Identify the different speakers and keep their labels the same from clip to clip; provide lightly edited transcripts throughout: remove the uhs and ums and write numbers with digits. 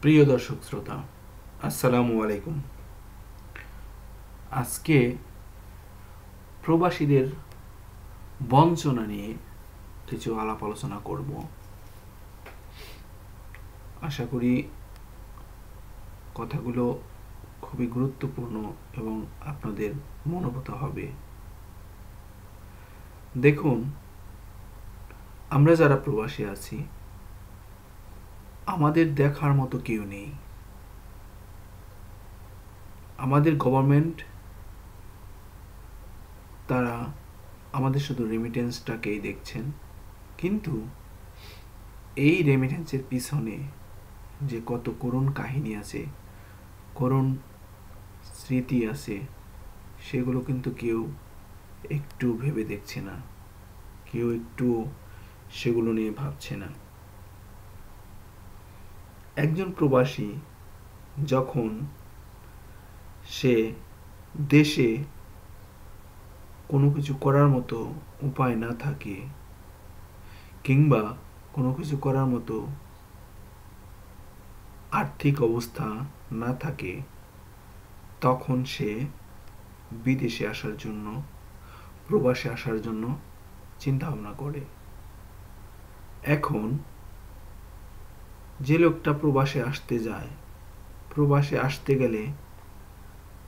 Speaker 1: প্রিয় দর্শক শ্রোতা, আসসালামু আলাইকুম। আজকে প্রবাসীদের বঞ্চনা নিয়ে কিছু আলাপ আলোচনা করব। আশা করি কথাগুলো খুবই গুরুত্বপূর্ণ এবং আপনাদের মনোভূত হবে। দেখুন, আমরা যারা প্রবাসী আছি, আমাদের দেখার মতো কেউ নেই। আমাদের গভর্নমেন্ট তারা আমাদের শুধু রেমিটেন্সটাকেই দেখছেন, কিন্তু এই রেমিটেন্সের পিছনে যে কত করুণ কাহিনী আছে, করুণ স্মৃতি আছে, সেগুলো কিন্তু কেউ একটু ভেবে দেখছে না, কেউ একটু সেগুলো নিয়ে ভাবছে না। একজন প্রবাসী যখন সে দেশে কোনো কিছু করার মতো উপায় না থাকে, কিংবা কোনো কিছু করার মতো আর্থিক অবস্থা না থাকে, তখন সে বিদেশে আসার জন্য, প্রবাসে আসার জন্য চিন্তা ভাবনা করে। এখন যে লোকটা প্রবাসে আসতে যায়, প্রবাসে আসতে গেলে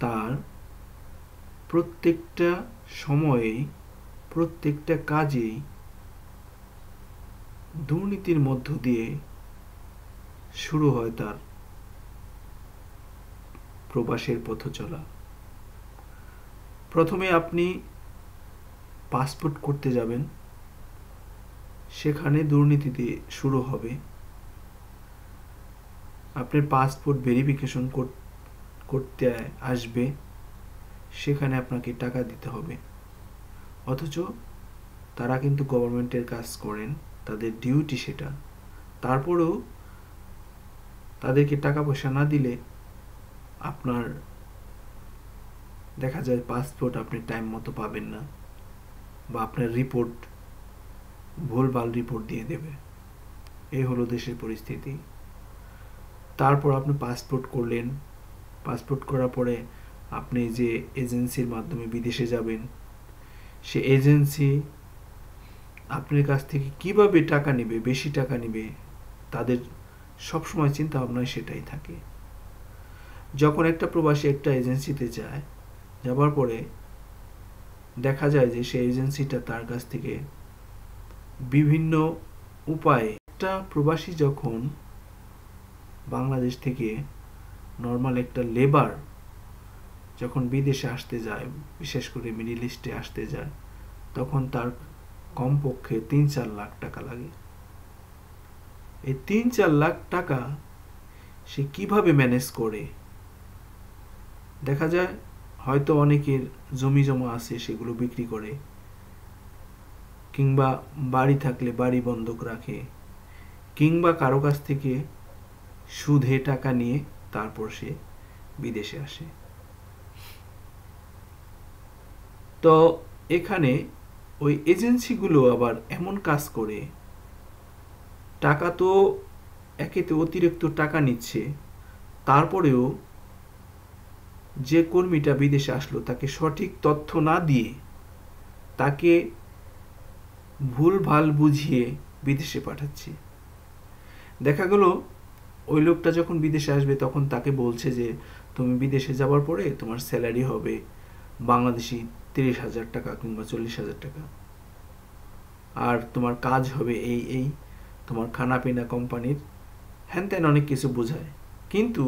Speaker 1: তার প্রত্যেকটা সময়েই, প্রত্যেকটা কাজেই দুর্নীতির মধ্য দিয়ে শুরু হয় তার প্রবাসের পথ চলা। প্রথমে আপনি পাসপোর্ট করতে যাবেন, সেখানে দুর্নীতিতে শুরু হবে। আপনার পাসপোর্ট ভেরিফিকেশন করতে আসবে, সেখানে আপনাকে টাকা দিতে হবে। অথচ তারা কিন্তু গভর্নমেন্টের কাজ করেন, তাদের ডিউটি সেটা। তারপরেও তাদেরকে টাকা পয়সা না দিলে আপনার দেখা যায় পাসপোর্ট আপনি টাইম মতো পাবেন না, বা আপনার রিপোর্ট ভুলভাল রিপোর্ট দিয়ে দেবে। এই হলো দেশের পরিস্থিতি। তারপর আপনি পাসপোর্ট করলেন, পাসপোর্ট করার পরে আপনি যে এজেন্সির মাধ্যমে বিদেশে যাবেন, সে এজেন্সি আপনার কাছ থেকে কিভাবে টাকা নেবে, বেশি টাকা নেবে, তাদের সবসময় চিন্তা ভাবনায় সেটাই থাকে। যখন একটা প্রবাসী একটা এজেন্সিতে যায়, যাবার পরে দেখা যায় যে সেই এজেন্সিটা তার কাছ থেকে বিভিন্ন উপায়ে, একটা প্রবাসী যখন বাংলাদেশ থেকে নর্মাল একটা লেবার যখন বিদেশে আসতে যায়, বিশেষ করে মিডল ইস্টে আসতে যায়, তখন তার কমপক্ষে ৩-৪ লাখ টাকা লাগে। এই ৩-৪ লাখ টাকা সে কিভাবে ম্যানেজ করে? দেখা যায় হয়তো অনেকের জমি জমা আছে, সেগুলো বিক্রি করে, কিংবা বাড়ি থাকলে বাড়ি বন্ধক রাখে, কিংবা কারো কাছ থেকে সুদে টাকা নিয়ে তারপর সে বিদেশে আসে। তো এখানে ওই এজেন্সিগুলো আবার এমন কাজ করে, টাকা তো একেতে অতিরিক্ত টাকা নিচ্ছে, তারপরেও যে কর্মীটা বিদেশে আসলো তাকে সঠিক তথ্য না দিয়ে তাকে ভুলভাল বুঝিয়ে বিদেশে পাঠাচ্ছে। দেখা গেল ওই লোকটা যখন বিদেশে আসবে, তখন তাকে বলছে যে তুমি বিদেশে যাওয়ার পরে তোমার স্যালারি হবে বাংলাদেশি ৩০,০০০ টাকা কিংবা ৪০,০০০ টাকা, আর তোমার কাজ হবে এই এই, তোমার খানা পিনা কোম্পানির হ্যান ত্যান অনেক কিছু বোঝায়। কিন্তু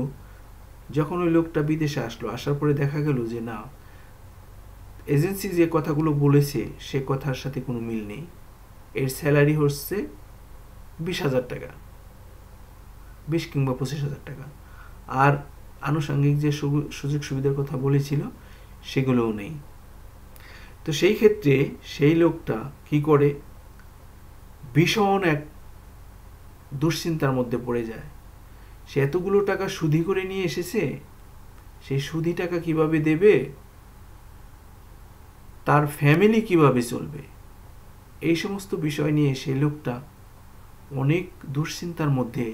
Speaker 1: যখন ওই লোকটা বিদেশে আসলো, আসার পরে দেখা গেল যে না, এজেন্সি যে কথাগুলো বলেছে সে কথার সাথে কোনো মিল নেই। এর স্যালারি হচ্ছে ২০,০০০ টাকা, ২০ কিংবা ২৫,০০০ টাকা, আর আনুষঙ্গিক যে সুযোগ সুবিধার কথা বলেছিল সেগুলোও নেই। তো সেই ক্ষেত্রে সেই লোকটা কি করে, ভীষণ এক দুশ্চিন্তার মধ্যে পড়ে যায়। সে এতগুলো টাকা সুদি করে নিয়ে এসেছে, সেই সুদি টাকা কিভাবে দেবে, তার ফ্যামিলি কিভাবে চলবে, এই সমস্ত বিষয় নিয়ে সেই লোকটা অনেক দুশ্চিন্তার মধ্যে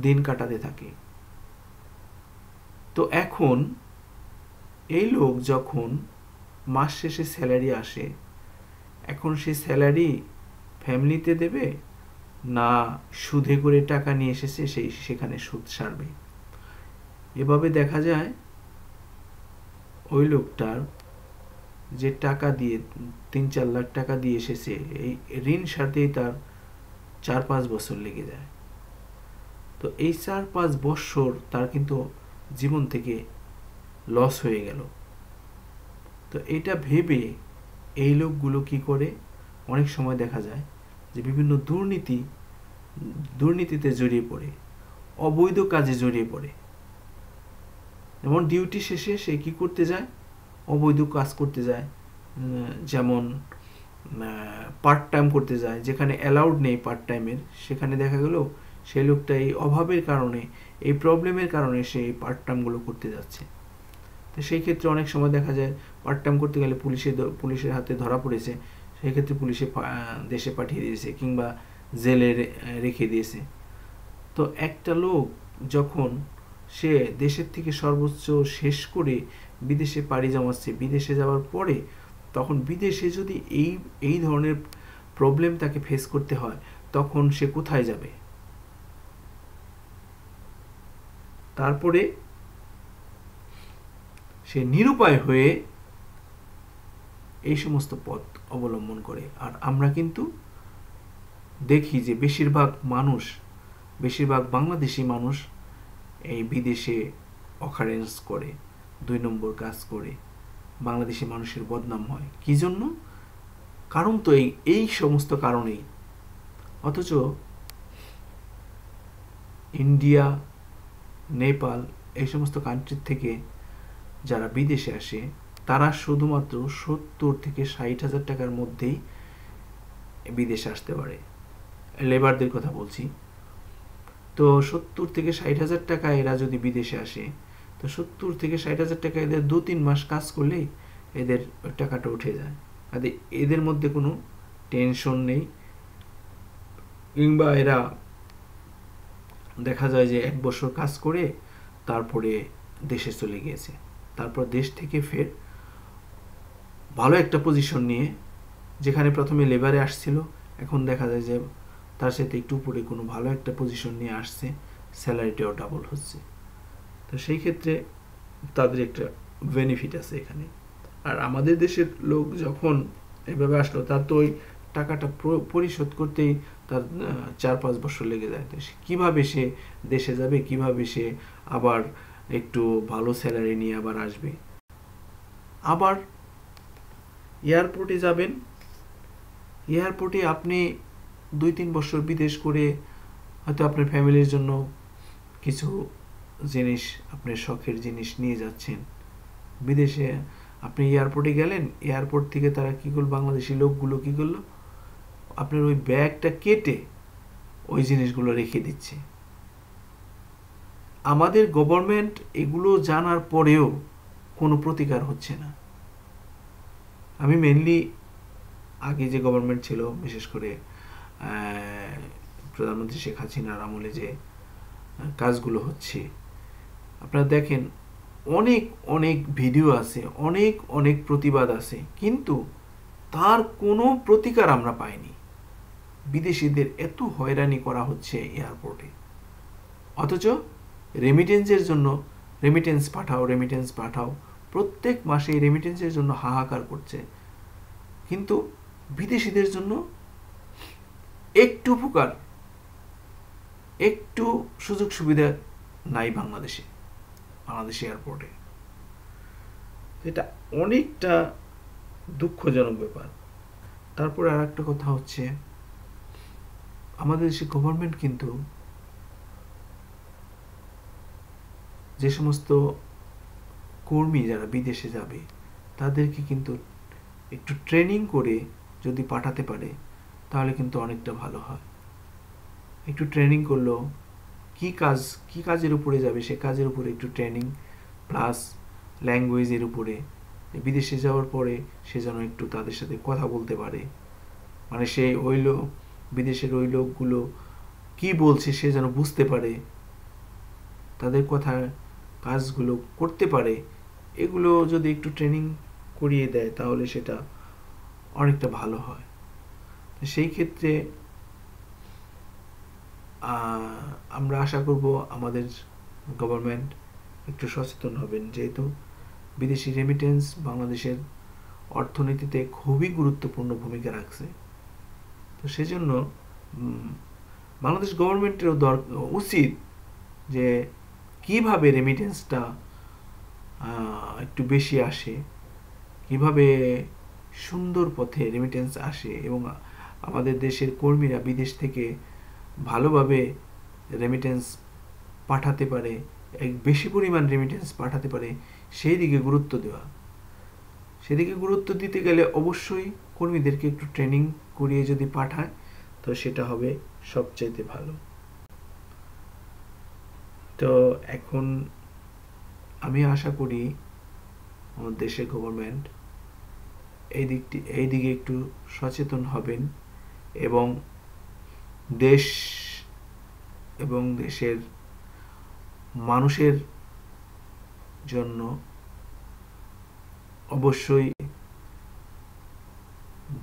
Speaker 1: দিন কাটাতে থাকে। তো এখন এই লোক যখন মাস শেষে স্যালারি আসে, এখন সে স্যালারি ফ্যামিলিতে দেবে না সুদে করে টাকা নিয়ে এসেছে সেখানে সুদ সারবে। এভাবে দেখা যায় ওই লোকটার যে টাকা দিয়ে 3-4 লাখ টাকা দিয়ে এসেছে, এই ঋণ সারতেই তার 4-5 বছর লেগে যায়। তো এই 4-5 বছর তার কিন্তু জীবন থেকে লস হয়ে গেল। তো এটা ভেবে এই লোকগুলো কি করে, অনেক সময় দেখা যায় যে বিভিন্ন দুর্নীতিতে জড়িয়ে পড়ে, অবৈধ কাজে জড়িয়ে পড়ে। যেমন ডিউটি শেষে সে কি করতে যায়, অবৈধ কাজ করতে যায়, যেমন পার্ট টাইম করতে যায়, যেখানে অ্যালাউড নেই পার্ট টাইমের, সেখানে দেখা গেল সেই লোকটা এই অভাবের কারণে, এই প্রবলেমের কারণে সে এই পার্ট টাইমগুলো করতে যাচ্ছে। তো সেই ক্ষেত্রে অনেক সময় দেখা যায় পার্ট টাইম করতে গেলে পুলিশের হাতে ধরা পড়েছে, সেই ক্ষেত্রে পুলিশে দেশে পাঠিয়ে দিয়েছে কিংবা জেলে রেখে দিয়েছে। তো একটা লোক যখন সে দেশের থেকে সর্বোচ্চ শেষ করে বিদেশে পাড়ি জমাচ্ছে, বিদেশে যাওয়ার পরে তখন বিদেশে যদি এই ধরনের প্রবলেম তাকে ফেস করতে হয়, তখন সে কোথায় যাবে? তারপরে সে নিরুপায় হয়ে এই সমস্ত পথ অবলম্বন করে। আর আমরা কিন্তু দেখি যে বেশিরভাগ বাংলাদেশি মানুষ এই বিদেশে অকারেন্স করে, 2 নম্বর কাজ করে, বাংলাদেশি মানুষের বদনাম হয়। কি জন্য? কারণ তো এই সমস্ত কারণেই। অথচ ইন্ডিয়া, নেপাল এই সমস্ত কান্ট্রির থেকে যারা বিদেশে আসে, তারা শুধুমাত্র 70 থেকে 60 হাজার টাকার মধ্যেই বিদেশে আসতে পারে। লেবারদের কথা বলছি। তো 70 থেকে 60 হাজার টাকা এরা যদি বিদেশে আসে, তো 70 থেকে 60 হাজার টাকা এদের 2-3 মাস কাজ করলেই এদের টাকাটা উঠে যায়। এদের মধ্যে কোনো টেনশন নেই, কিংবা এরা দেখা যায় যে 1 বছর কাজ করে তারপরে দেশে চলে গিয়েছে, তারপর দেশ থেকে ফের ভালো একটা পজিশন নিয়ে, যেখানে প্রথমে লেবারে আসছিল, এখন দেখা যায় যে তার সাথে একটু উপরে কোনো ভালো একটা পজিশন নিয়ে আসছে, স্যালারিটাও ডাবল হচ্ছে। তো সেই ক্ষেত্রে তাদের একটা বেনিফিট আছে এখানে। আর আমাদের দেশের লোক যখন এভাবে আসলো, তার তো ওই টাকাটা পরিশোধ করতেই তার 4-5 বছর লেগে যায়। তো কীভাবে সে দেশে যাবে, কিভাবে সে আবার একটু ভালো স্যালারি নিয়ে আবার আসবে? আবার এয়ারপোর্টে যাবেন, এয়ারপোর্টে আপনি 2-3 বছর বিদেশ করে হয়তো আপনার ফ্যামিলির জন্য কিছু জিনিস, আপনার শখের জিনিস নিয়ে যাচ্ছেন বিদেশে। আপনি এয়ারপোর্টে গেলেন, এয়ারপোর্ট থেকে তারা কী করল, বাংলাদেশি লোকগুলো কী করলো, আপনার ওই ব্যাগটা কেটে ওই জিনিসগুলো রেখে দিচ্ছে। আমাদের গভর্নমেন্ট এগুলো জানার পরেও কোনো প্রতিকার হচ্ছে না। আমি মেনলি আগে যে গভর্নমেন্ট ছিল, বিশেষ করে প্রধানমন্ত্রী শেখ হাসিনার আমলে যে কাজগুলো হচ্ছে, আপনারা দেখেন অনেক ভিডিও আছে, অনেক প্রতিবাদ আছে, কিন্তু তার কোনো প্রতিকার আমরা পাইনি। বিদেশিদের এত হয়রানি করা হচ্ছে এয়ারপোর্টে, অথচ রেমিটেন্সের জন্য রেমিটেন্স পাঠাও, প্রত্যেক মাসে রেমিটেন্সের জন্য হাহাকার করছে, কিন্তু বিদেশিদের জন্য একটু উপকার, একটু সুযোগ সুবিধা নাই বাংলাদেশে এয়ারপোর্টে। এটা অনেকটা দুঃখজনক ব্যাপার। তারপরে আর একটা কথা হচ্ছে, আমাদের দেশে গভর্নমেন্ট কিন্তু যে সমস্ত কর্মী যারা বিদেশে যাবে, তাদেরকে কিন্তু একটু ট্রেনিং করে যদি পাঠাতে পারে, তাহলে কিন্তু অনেকটা ভালো হয়। একটু ট্রেনিং করলো, কি কাজের উপরে যাবে সে কাজের উপরে একটু ট্রেনিং, প্লাস ল্যাঙ্গুয়েজের উপরে, বিদেশে যাওয়ার পরে সে যেন একটু তাদের সাথে কথা বলতে পারে, মানে সে বিদেশের ওই লোকগুলো কি বলছে সে যেন বুঝতে পারে, তাদের কথা কাজগুলো করতে পারে, এগুলো যদি একটু ট্রেনিং করিয়ে দেয় তাহলে সেটা অনেকটা ভালো হয়। সেই ক্ষেত্রে আমরা আশা করব আমাদের গভর্নমেন্ট একটু সচেতন হবেন, যেহেতু বিদেশি রেমিটেন্স বাংলাদেশের অর্থনীতিতে খুবই গুরুত্বপূর্ণ ভূমিকা রাখছে। তো সেজন্য বাংলাদেশ গভর্নমেন্টেরও উচিত যে কিভাবে রেমিটেন্সটা একটু বেশি আসে, কিভাবে সুন্দর পথে রেমিটেন্স আসে এবং আমাদের দেশের কর্মীরা বিদেশ থেকে ভালোভাবে রেমিটেন্স পাঠাতে পারে, বেশি পরিমাণ রেমিটেন্স পাঠাতে পারে, সেই দিকে গুরুত্ব দেওয়া। সেদিকে গুরুত্ব দিতে গেলে অবশ্যই কর্মীদেরকে একটু ট্রেনিং করিয়ে যদি পাঠায় তো সেটা হবে সবচাইতে ভালো। তো এখন আমি আশা করি আমাদের দেশের গভর্নমেন্ট এই দিকে একটু সচেতন হবেন এবং দেশ এবং দেশের মানুষের জন্য অবশ্যই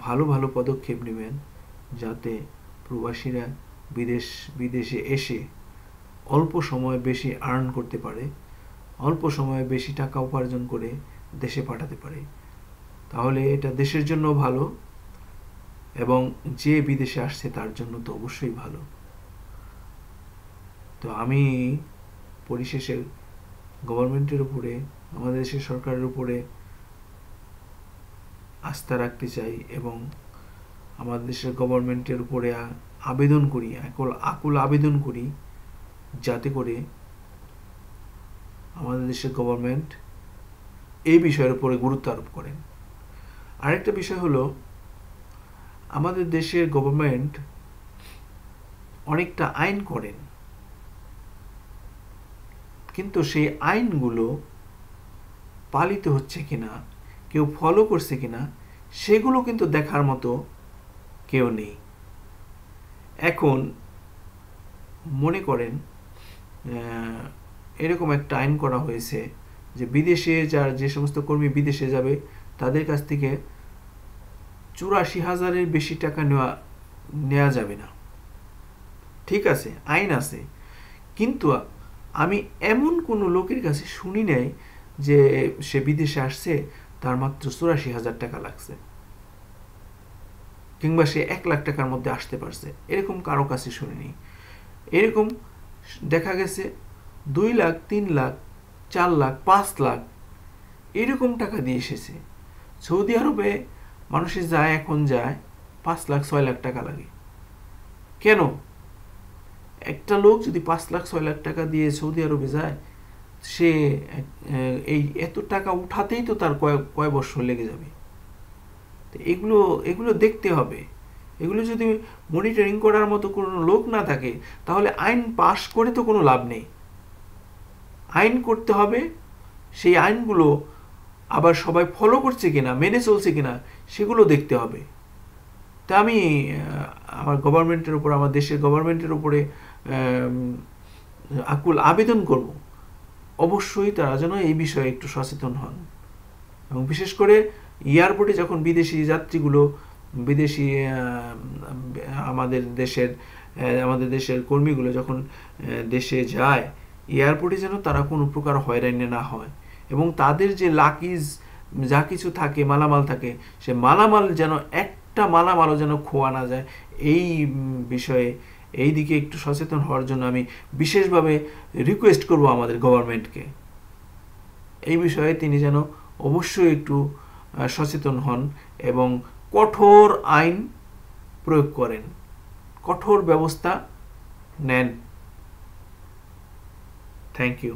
Speaker 1: ভালো ভালো পদক্ষেপ নেবেন, যাতে প্রবাসীরা বিদেশে এসে অল্প সময়ে বেশি আর্ন করতে পারে, অল্প সময়ে বেশি টাকা উপার্জন করে দেশে পাঠাতে পারে। তাহলে এটা দেশের জন্য ভালো এবং যে বিদেশে আসছে তার জন্য তো অবশ্যই ভালো। তো আমি পরিশেষে গভর্নমেন্টের উপরে, আমাদের দেশের সরকারের উপরে আস্থা রাখতে চাই এবং আমাদের দেশের গভর্নমেন্টের উপরে আবেদন করি, আকুল আবেদন করি, যাতে করে আমাদের দেশের গভর্নমেন্ট এই বিষয়ের উপরে গুরুত্ব আরোপ করেন। আরেকটা বিষয় হলো, আমাদের দেশের গভর্নমেন্ট অনেকটা আইন করেন, কিন্তু সেই আইনগুলো পালিত হচ্ছে কিনা, কেউ ফলো করছে কিনা, সেগুলো কিন্তু দেখার মতো কেউ নেই। এখন মনে করেন এরকম একটা আইন করা হয়েছে যে বিদেশে যে সমস্ত কর্মী বিদেশে যাবে তাদের কাছ থেকে 84,000-এর বেশি টাকা নেওয়া যাবে না। ঠিক আছে, আইন আছে, কিন্তু আমি এমন কোনো লোকের কাছে শুনি নাই যে সে বিদেশে আসছে তার মাত্র 84,000 টাকা লাগছে, কিংবা সে 1 লাখ টাকার মধ্যে আসতে পারছে, এরকম কারো কাছে শুনিনি। এরকম দেখা গেছে 2 লাখ, 3 লাখ, 4 লাখ, 5 লাখ এরকম টাকা দিয়ে এসেছে। সৌদি আরবে মানুষের এখন যায় 5 লাখ, 6 লাখ টাকা লাগে। কেন? একটা লোক যদি 5 লাখ, 6 লাখ টাকা দিয়ে সৌদি আরবে যায়, সে এই এত টাকা উঠাতেই তো তার কয় বছর লেগে যাবে। এগুলো দেখতে হবে। এগুলো যদি মনিটরিং করার মতো কোনো লোক না থাকে, তাহলে আইন পাশ করে তো কোনো লাভ নেই। আইন করতে হবে, সেই আইনগুলো আবার সবাই ফলো করছে কিনা, মেনে চলছে কিনা, সেগুলো দেখতে হবে। তা আমি আমার গভর্নমেন্টের উপর, আমার দেশের গভর্নমেন্টের উপরে আকুল আবেদন করব, অবশ্যই তারা যেন এই বিষয়ে একটু সচেতন হন। এবং বিশেষ করে এয়ারপোর্টে যখন বিদেশি যাত্রীগুলো, বিদেশি আমাদের দেশের কর্মীগুলো যখন দেশে যায়, এয়ারপোর্টে যেন তারা কোনো প্রকার হয়রানি না হয় এবং তাদের যে লাগেজ যা কিছু থাকে, মালামাল থাকে, সে মালামাল যেন একটা মালামালও যেন খোয়া না যায়। এই বিষয়ে এই দিকে একটু সচেতন হওয়ার জন্য আমি বিশেষভাবে রিকোয়েস্ট করব আমাদের গভর্নমেন্টকে। এই বিষয়ে তিনি যেন অবশ্যই একটু সচেতন হন এবং কঠোর আইন প্রয়োগ করেন, কঠোর ব্যবস্থা নেন। Thank you.